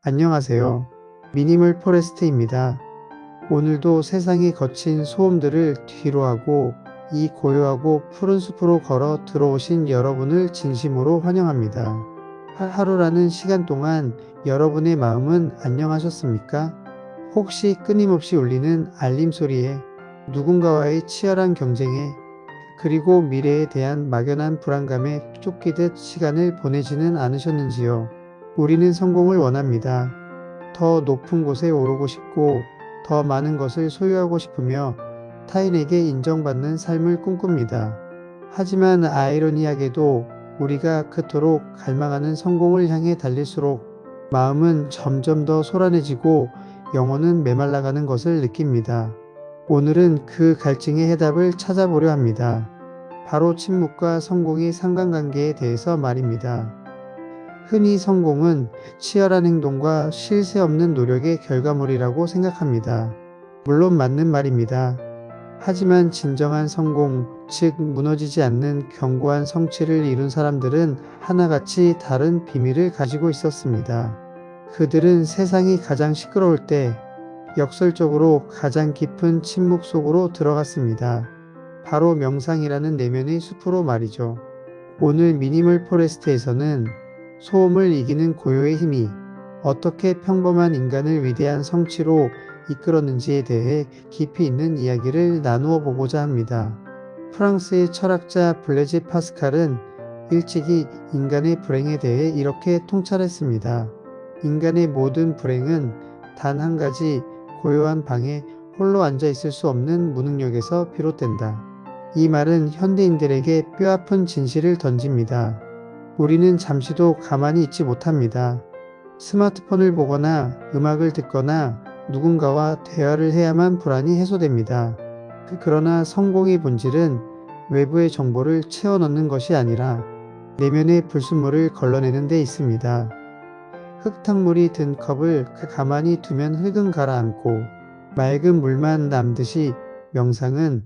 안녕하세요. 미니멀 포레스트입니다. 오늘도 세상이 거친 소음들을 뒤로하고 이 고요하고 푸른 숲으로 걸어 들어오신 여러분을 진심으로 환영합니다. 하루라는 시간 동안 여러분의 마음은 안녕하셨습니까? 혹시 끊임없이 울리는 알림 소리에, 누군가와의 치열한 경쟁에, 그리고 미래에 대한 막연한 불안감에 쫓기듯 시간을 보내지는 않으셨는지요? 우리는 성공을 원합니다. 더 높은 곳에 오르고 싶고, 더 많은 것을 소유하고 싶으며 타인에게 인정받는 삶을 꿈꿉니다. 하지만 아이러니하게도 우리가 그토록 갈망하는 성공을 향해 달릴수록 마음은 점점 더 소란해지고 영혼은 메말라가는 것을 느낍니다. 오늘은 그 갈증의 해답을 찾아보려 합니다. 바로 침묵과 성공의 상관관계에 대해서 말입니다. 흔히 성공은 치열한 행동과 쉴 새 없는 노력의 결과물이라고 생각합니다. 물론 맞는 말입니다. 하지만 진정한 성공, 즉 무너지지 않는 견고한 성취를 이룬 사람들은 하나같이 다른 비밀을 가지고 있었습니다. 그들은 세상이 가장 시끄러울 때 역설적으로 가장 깊은 침묵 속으로 들어갔습니다. 바로 명상이라는 내면의 숲으로 말이죠. 오늘 미니멀 포레스트에서는 소음을 이기는 고요의 힘이 어떻게 평범한 인간을 위대한 성취로 이끌었는지에 대해 깊이 있는 이야기를 나누어 보고자 합니다. 프랑스의 철학자 블레제 파스칼은 일찍이 인간의 불행에 대해 이렇게 통찰했습니다. 인간의 모든 불행은 단 한 가지 고요한 방에 홀로 앉아 있을 수 없는 무능력에서 비롯된다. 이 말은 현대인들에게 뼈아픈 진실을 던집니다. 우리는 잠시도 가만히 있지 못합니다. 스마트폰을 보거나 음악을 듣거나 누군가와 대화를 해야만 불안이 해소됩니다. 그러나 성공의 본질은 외부의 정보를 채워 넣는 것이 아니라 내면의 불순물을 걸러내는 데 있습니다. 흙탕물이 든 컵을 가만히 두면 흙은 가라앉고 맑은 물만 남듯이 명상은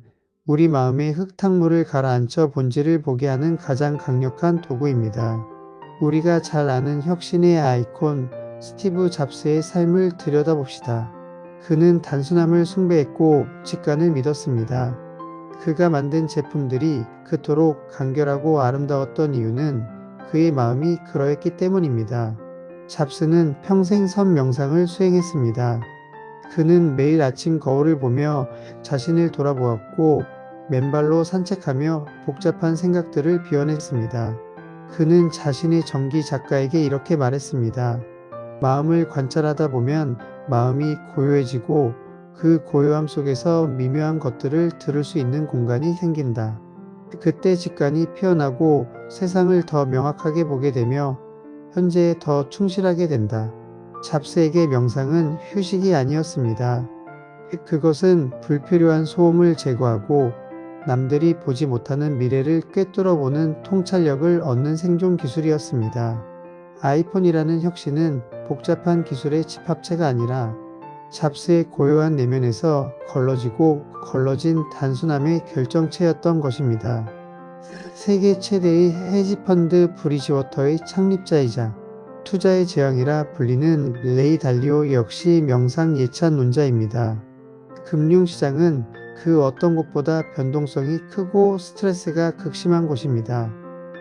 우리 마음의 흙탕물을 가라앉혀 본질을 보게 하는 가장 강력한 도구입니다. 우리가 잘 아는 혁신의 아이콘 스티브 잡스의 삶을 들여다봅시다. 그는 단순함을 숭배했고 직관을 믿었습니다. 그가 만든 제품들이 그토록 간결하고 아름다웠던 이유는 그의 마음이 그러했기 때문입니다. 잡스는 평생 선 명상을 수행했습니다. 그는 매일 아침 거울을 보며 자신을 돌아보았고 맨발로 산책하며 복잡한 생각들을 비워냈습니다. 그는 자신의 전기 작가에게 이렇게 말했습니다. 마음을 관찰하다 보면 마음이 고요해지고 그 고요함 속에서 미묘한 것들을 들을 수 있는 공간이 생긴다. 그때 직관이 피어나고 세상을 더 명확하게 보게 되며 현재에 더 충실하게 된다. 잡스에게 명상은 휴식이 아니었습니다. 그것은 불필요한 소음을 제거하고 남들이 보지 못하는 미래를 꿰뚫어보는 통찰력을 얻는 생존 기술이었습니다. 아이폰이라는 혁신은 복잡한 기술의 집합체가 아니라 잡스의 고요한 내면에서 걸러진 단순함의 결정체였던 것입니다. 세계 최대의 헤지펀드 브리지워터의 창립자이자 투자의 제왕이라 불리는 레이 달리오 역시 명상 예찬론자입니다. 금융시장은 그 어떤 곳보다 변동성이 크고 스트레스가 극심한 곳입니다.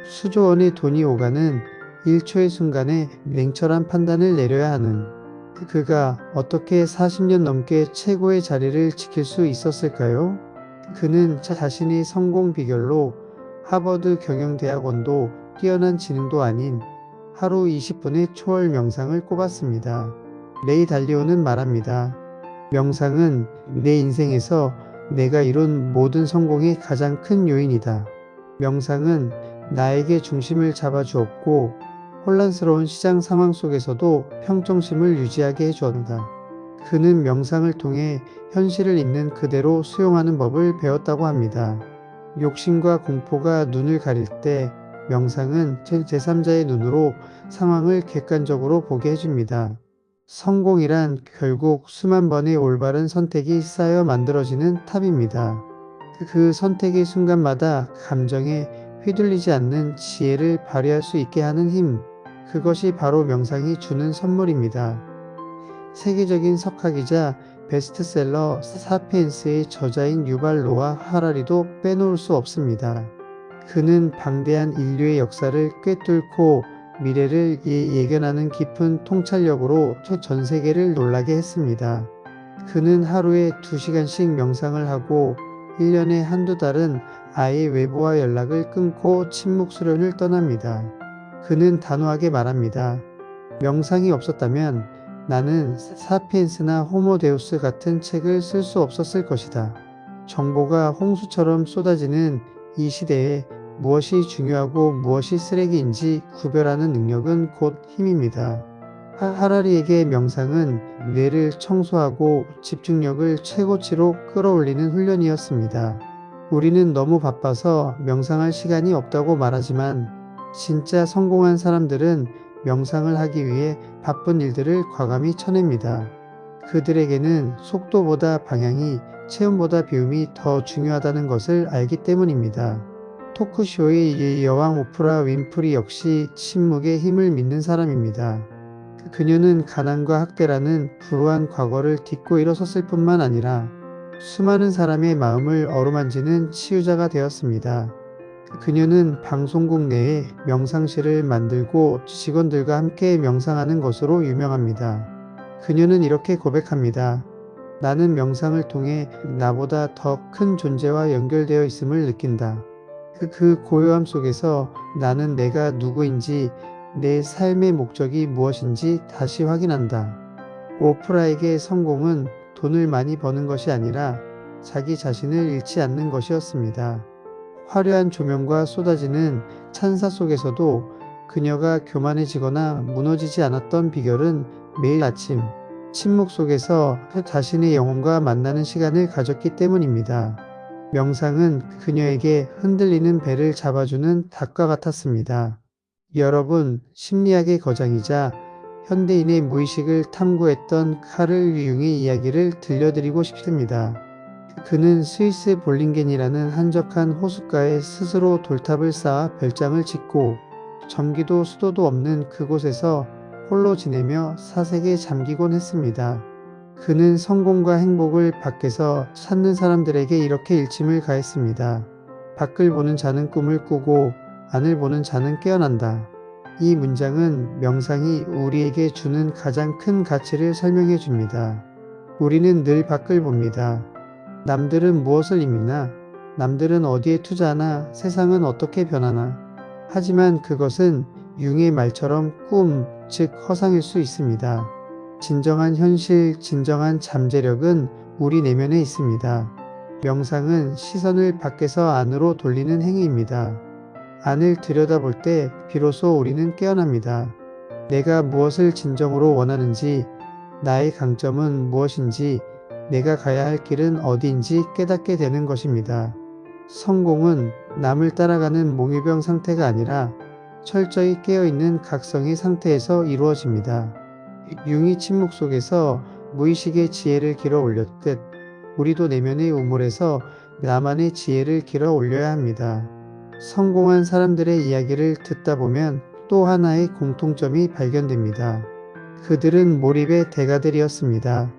수조 원의 돈이 오가는 1초의 순간에 냉철한 판단을 내려야 하는 그가 어떻게 40년 넘게 최고의 자리를 지킬 수 있었을까요? 그는 자신의 성공 비결로 하버드 경영대학원도 뛰어난 지능도 아닌 하루 20분의 초월 명상을 꼽았습니다. 레이 달리오는 말합니다. 명상은 내 인생에서 내가 이룬 모든 성공의 가장 큰 요인이다. 명상은 나에게 중심을 잡아주었고 혼란스러운 시장 상황 속에서도 평정심을 유지하게 해주었다. 그는 명상을 통해 현실을 있는 그대로 수용하는 법을 배웠다고 합니다. 욕심과 공포가 눈을 가릴 때 명상은 제3자의 눈으로 상황을 객관적으로 보게 해줍니다. 성공이란 결국 수만 번의 올바른 선택이 쌓여 만들어지는 탑입니다. 그 선택의 순간마다 감정에 휘둘리지 않는 지혜를 발휘할 수 있게 하는 힘, 그것이 바로 명상이 주는 선물입니다. 세계적인 석학이자 베스트셀러 사피엔스의 저자인 유발 노아 하라리도 빼놓을 수 없습니다. 그는 방대한 인류의 역사를 꿰뚫고 미래를 예견하는 깊은 통찰력으로 전 세계를 놀라게 했습니다. 그는 하루에 2시간씩 명상을 하고 1년에 한두 달은 아예 외부와 연락을 끊고 침묵 수련을 떠납니다. 그는 단호하게 말합니다. 명상이 없었다면 나는 사피엔스나 호모데우스 같은 책을 쓸 수 없었을 것이다. 정보가 홍수처럼 쏟아지는 이 시대에 무엇이 중요하고 무엇이 쓰레기인지 구별하는 능력은 곧 힘입니다. 하라리에게 명상은 뇌를 청소하고 집중력을 최고치로 끌어올리는 훈련이었습니다. 우리는 너무 바빠서 명상할 시간이 없다고 말하지만 진짜 성공한 사람들은 명상을 하기 위해 바쁜 일들을 과감히 쳐냅니다. 그들에게는 속도보다 방향이, 체온보다 비움이 더 중요하다는 것을 알기 때문입니다. 토크쇼의 여왕 오프라 윈프리 역시 침묵의 힘을 믿는 사람입니다. 그녀는 가난과 학대라는 불우한 과거를 딛고 일어섰을 뿐만 아니라 수많은 사람의 마음을 어루만지는 치유자가 되었습니다. 그녀는 방송국 내에 명상실을 만들고 직원들과 함께 명상하는 것으로 유명합니다. 그녀는 이렇게 고백합니다. 나는 명상을 통해 나보다 더 큰 존재와 연결되어 있음을 느낀다. 그 고요함 속에서 나는 내가 누구인지, 내 삶의 목적이 무엇인지 다시 확인한다. 오프라에게 성공은 돈을 많이 버는 것이 아니라 자기 자신을 잃지 않는 것이었습니다. 화려한 조명과 쏟아지는 찬사 속에서도 그녀가 교만해지거나 무너지지 않았던 비결은 매일 아침 침묵 속에서 자신의 영혼과 만나는 시간을 가졌기 때문입니다. 명상은 그녀에게 흔들리는 배를 잡아주는 닭과 같았습니다. 여러분, 심리학의 거장이자 현대인의 무의식을 탐구했던 카를 융의 이야기를 들려드리고 싶습니다. 그는 스위스 볼링겐이라는 한적한 호숫가에 스스로 돌탑을 쌓아 별장을 짓고 전기도 수도도 없는 그곳에서 홀로 지내며 사색에 잠기곤 했습니다. 그는 성공과 행복을 밖에서 찾는 사람들에게 이렇게 일침을 가했습니다. 밖을 보는 자는 꿈을 꾸고 안을 보는 자는 깨어난다. 이 문장은 명상이 우리에게 주는 가장 큰 가치를 설명해 줍니다. 우리는 늘 밖을 봅니다. 남들은 무엇을 입나? 남들은 어디에 투자하나? 세상은 어떻게 변하나? 하지만 그것은 융의 말처럼 꿈, 즉 허상일 수 있습니다. 진정한 현실, 진정한 잠재력은 우리 내면에 있습니다. 명상은 시선을 밖에서 안으로 돌리는 행위입니다. 안을 들여다볼 때 비로소 우리는 깨어납니다. 내가 무엇을 진정으로 원하는지, 나의 강점은 무엇인지, 내가 가야 할 길은 어디인지 깨닫게 되는 것입니다. 성공은 남을 따라가는 몽유병 상태가 아니라 철저히 깨어있는 각성의 상태에서 이루어집니다. 융이 침묵 속에서 무의식의 지혜를 길어 올렸듯 우리도 내면의 우물에서 나만의 지혜를 길어 올려야 합니다. 성공한 사람들의 이야기를 듣다 보면 또 하나의 공통점이 발견됩니다. 그들은 몰입의 대가들이었습니다.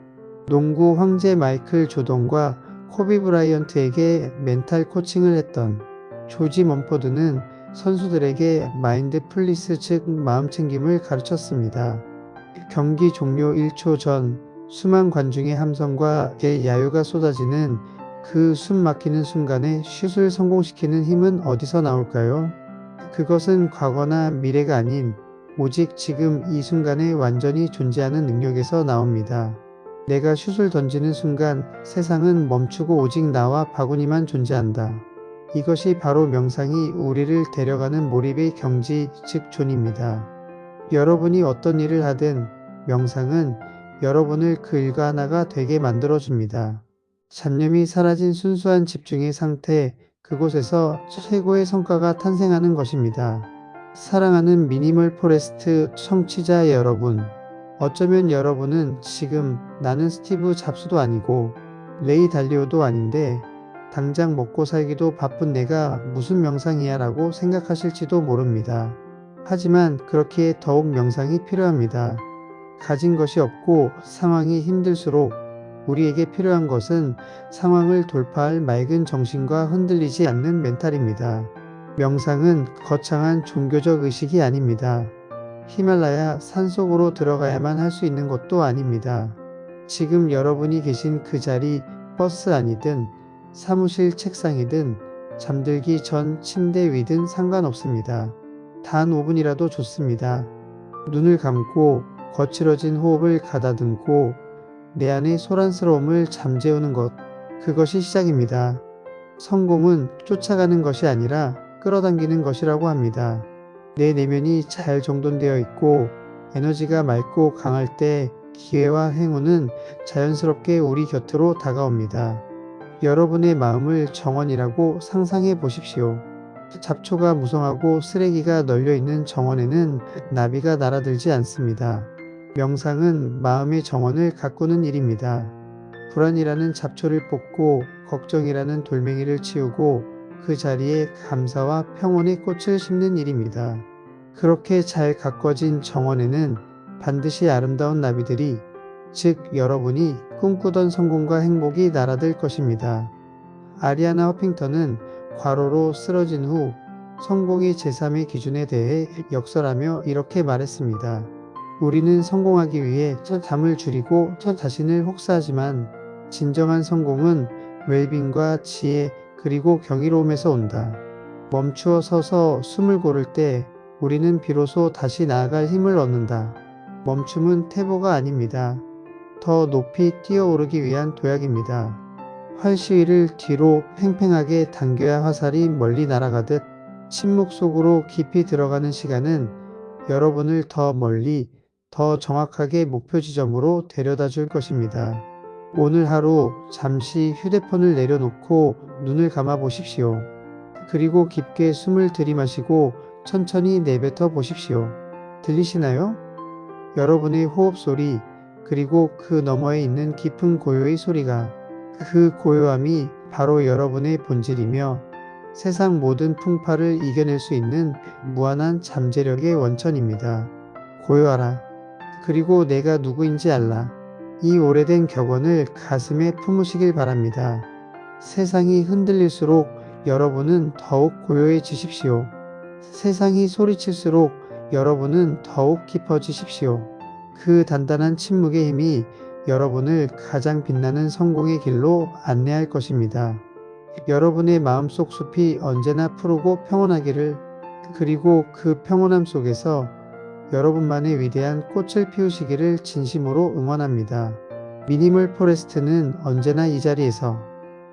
농구 황제 마이클 조던과 코비 브라이언트에게 멘탈 코칭을 했던 조지 멈포드는 선수들에게 마인드풀리스 즉 마음챙김을 가르쳤습니다. 경기 종료 1초 전 수만 관중의 함성과 야유가 쏟아지는 그 숨 막히는 순간에 슛을 성공시키는 힘은 어디서 나올까요? 그것은 과거나 미래가 아닌 오직 지금 이 순간에 완전히 존재하는 능력에서 나옵니다. 내가 슛을 던지는 순간 세상은 멈추고 오직 나와 바구니만 존재한다. 이것이 바로 명상이 우리를 데려가는 몰입의 경지, 즉 존입니다. 여러분이 어떤 일을 하든 명상은 여러분을 그 일과 하나가 되게 만들어줍니다. 잡념이 사라진 순수한 집중의 상태, 그곳에서 최고의 성과가 탄생하는 것입니다. 사랑하는 미니멀 포레스트 청취자 여러분, 어쩌면 여러분은 지금 나는 스티브 잡스도 아니고 레이 달리오도 아닌데 당장 먹고 살기도 바쁜 내가 무슨 명상이야 라고 생각하실지도 모릅니다. 하지만 그렇기에 더욱 명상이 필요합니다. 가진 것이 없고 상황이 힘들수록 우리에게 필요한 것은 상황을 돌파할 맑은 정신과 흔들리지 않는 멘탈입니다. 명상은 거창한 종교적 의식이 아닙니다. 히말라야 산속으로 들어가야만 할 수 있는 것도 아닙니다. 지금 여러분이 계신 그 자리, 버스 안이든 사무실 책상이든 잠들기 전 침대 위든 상관없습니다. 단 5분이라도 좋습니다. 눈을 감고 거칠어진 호흡을 가다듬고 내 안의 소란스러움을 잠재우는 것, 그것이 시작입니다. 성공은 쫓아가는 것이 아니라 끌어당기는 것이라고 합니다. 내 내면이 잘 정돈되어 있고 에너지가 맑고 강할 때 기회와 행운은 자연스럽게 우리 곁으로 다가옵니다. 여러분의 마음을 정원이라고 상상해 보십시오. 잡초가 무성하고 쓰레기가 널려있는 정원에는 나비가 날아들지 않습니다. 명상은 마음의 정원을 가꾸는 일입니다. 불안이라는 잡초를 뽑고 걱정이라는 돌멩이를 치우고 그 자리에 감사와 평온의 꽃을 심는 일입니다. 그렇게 잘 가꿔진 정원에는 반드시 아름다운 나비들이, 즉 여러분이 꿈꾸던 성공과 행복이 날아들 것입니다. 아리아나 허핑턴은 과로로 쓰러진 후 성공의 제3의 기준에 대해 역설하며 이렇게 말했습니다. 우리는 성공하기 위해 잠을 줄이고 자신을 혹사하지만 진정한 성공은 웰빙과 지혜 그리고 경이로움에서 온다. 멈추어 서서 숨을 고를 때 우리는 비로소 다시 나아갈 힘을 얻는다. 멈춤은 퇴보가 아닙니다. 더 높이 뛰어오르기 위한 도약입니다. 활시위를 뒤로 팽팽하게 당겨야 화살이 멀리 날아가듯 침묵 속으로 깊이 들어가는 시간은 여러분을 더 멀리, 더 정확하게 목표 지점으로 데려다 줄 것입니다. 오늘 하루 잠시 휴대폰을 내려놓고 눈을 감아 보십시오. 그리고 깊게 숨을 들이마시고 천천히 내뱉어 보십시오. 들리시나요? 여러분의 호흡 소리, 그리고 그 너머에 있는 깊은 고요의 소리가, 그 고요함이 바로 여러분의 본질이며 세상 모든 풍파를 이겨낼 수 있는 무한한 잠재력의 원천입니다. 고요하라. 그리고 내가 누구인지 알라. 이 오래된 격언을 가슴에 품으시길 바랍니다. 세상이 흔들릴수록 여러분은 더욱 고요해지십시오. 세상이 소리칠수록 여러분은 더욱 깊어지십시오. 그 단단한 침묵의 힘이 여러분을 가장 빛나는 성공의 길로 안내할 것입니다. 여러분의 마음속 숲이 언제나 푸르고 평온하기를, 그리고 그 평온함 속에서 여러분만의 위대한 꽃을 피우시기를 진심으로 응원합니다. 미니멀 포레스트는 언제나 이 자리에서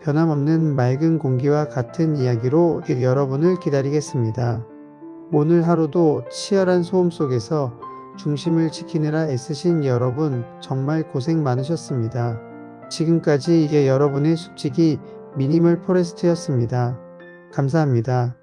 변함없는 맑은 공기와 같은 이야기로 여러분을 기다리겠습니다. 오늘 하루도 치열한 소음 속에서 중심을 지키느라 애쓰신 여러분 정말 고생 많으셨습니다. 지금까지 여러분의 숙직이 미니멀 포레스트였습니다. 감사합니다.